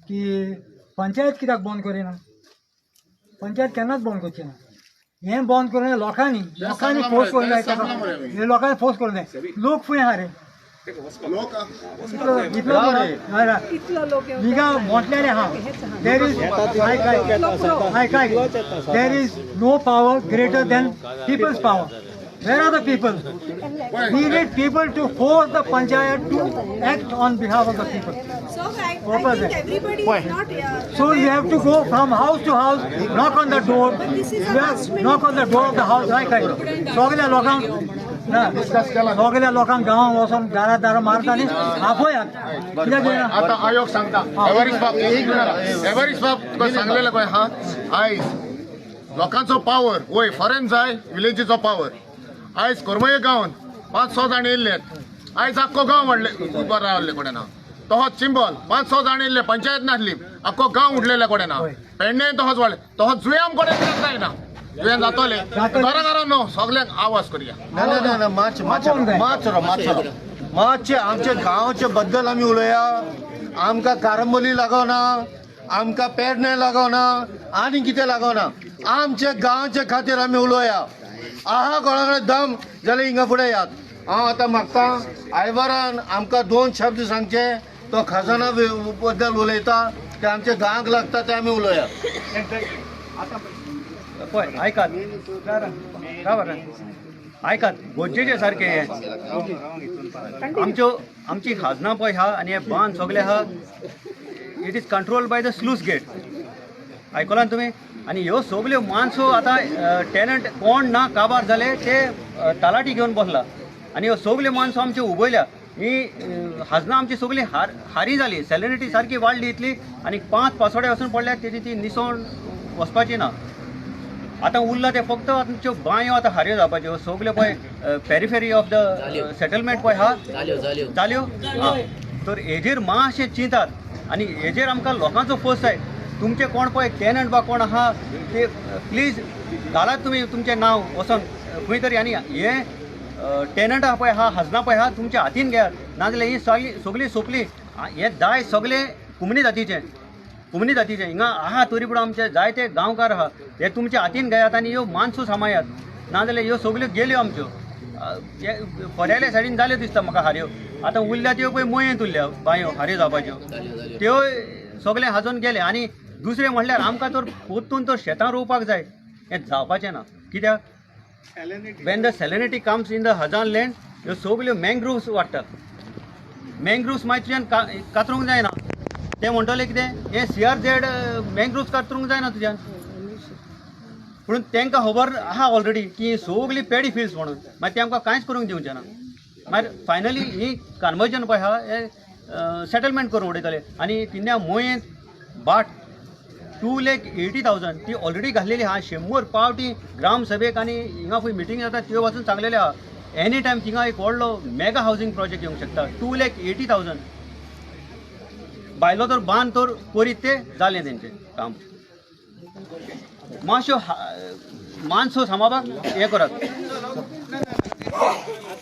की पंचायत कित्याक बंद करिना पंचायत केन्नाच बंद करची ना हें बंद करून लोकांनी फोर्स करूंक जाय ताका हे लोकांनी फोर्स करूंक जाय लोक फुंय आहा रे हिंगा म्हटलेलें आहा there is no power greater than people's power Where are the people? We need people to force the panchayat to act on behalf of the people. So I think everybody is not. So you have to go from house to house, knock on the door. Knock on the door of the house. सगळ्या लोकांक गांवांत वचून दारा मारतानी आपयात आता आयोग सांगता average बाब तुका सांगलेलें पळय हा आयज लोकांचो पावर वय फॉरेन जाय विलेजीचो पावर आयज कोरमये गांवांत 500 जाण येयल्लेत आयज आख्खो गांव वाडले उबो रावल्ले कोणें ना तोच चिंबल 500 जाण येयल्ले पंचायत नासली आख्खो गांव उडलेले कोणें ना पेडणे तोच वाडले तोच जुयें कोणें जायना जुयें जातोले घरा न्हू सगळ्यांक आवाज करया ना मातशें आमच्या गांवचे बद्दल आमी उलया आमकां कारंबोली लागोना आमकां पेडणे लागोना आनी कितें लागोना आमच्या गांवचे खातीर आमी उलोवया आहा कोणा कडेन दम जाल्यार हिंगा फुडें यात हांव आतां मागता आयबारान आमकां 2 शब्द सांगचे तो खजाना बद्दल उलयता ते आमच्या गांवांक लागता ते आमी उलोवया पळय आयकात आयकात गोंयचें सारकें हें आमची खाजना पळय आहा आनी हे बांद सगळे आहा it is controlled by the sluice gate आयकलां तुमी आनी ह्यो सगल्यो माणसो आतां टेनंट कोण ना काबार जाले ते तलाटी घेवन बसला आनी ह्यो सगल्यो माणसो आमचे उबयल्या ही खाजना आमची सगळी हारी जाली सॅलरिटी सारकी वाडली इतली आनी 5 पासोडे वचून पडल्यात तेजी ती निसोन वचपाची ना आतां उरला ते फक्त आमच्यो बांयो आतां हाऱ्यो जावपाच्यो सगल्यो पळय पेरिफेरी ऑफ द सेटलमेंट पळय आहा जाल्यो तर हेजेर मातशें चिंतात आनी हेजेर आमकां लोकांचो फोर्स जाय तुमचे कोण पळय टेनंट वा कोण आहा ते प्लीज घालात तुमी तुमचें नांव वचोन खंय तरी आनी हे टेनंट आहा पळय हा खाजना पळय आहा तुमच्या हातीन घेयात नाजाल्यार ही सगळी सोंपली हे दाय सगळे कुमनी जातीचे हिंगा आहा तरी पूण आमचे जायते गांवकार आहा हे तुमच्या हातीन घेयात आनी ह्यो माणसो सांबाळयात नाजाल्यार ह्यो सगल्यो गेल्यो आमच्यो फोड्याल्या सायडीन जाल्यो दिसता म्हाका हाऱ्यो आतां उरल्या त्यो पळय मोयेंत उरल्या बांयो हाऱ्यो जावपाच्यो त्यो सगळे हाजोन गेले आनी दुसरें म्हणल्यार आमकां तर पोत्तून तर शेतां रोवपाक जाय हें जावपाचें ना कित्याक when the salinity comes in the हजान लँड ह्यो सगल्यो मँग्रुव्स वाडटात मँग्रुव्स मागीर तुज्यान कातरूंक जायना ते म्हणटले कितें हे CRZ मँग्रुव्स कातरूंक जायना तुज्यान पूण तांकां खबर आहा ऑलरेडी की सगळी पॅडी फिल्ड्स म्हणून मागीर ते आमकां कांयच करूंक दिवचें ना मागीर फायनली ही कन्वर्जन पळय आहा हे सेटलमेंट करून उडयतले आनी तिन्या मोयेंत बाट 2,80,000 ती ऑलरेडी घातलेली आहा 100 पावटी ग्राम सभेक आनी हिंगा खंय मिटींग जाता त्यो वचून सांगलेले आहा एनी टायम थिंगा एक व्हडलो मेगा हावजींग प्रोजेक्ट येवंक शकता 2,80,000 बायलो तर बांद तर करीत ते जालें तेंचें काम मातशो माणसो सांबाळपाक हें करात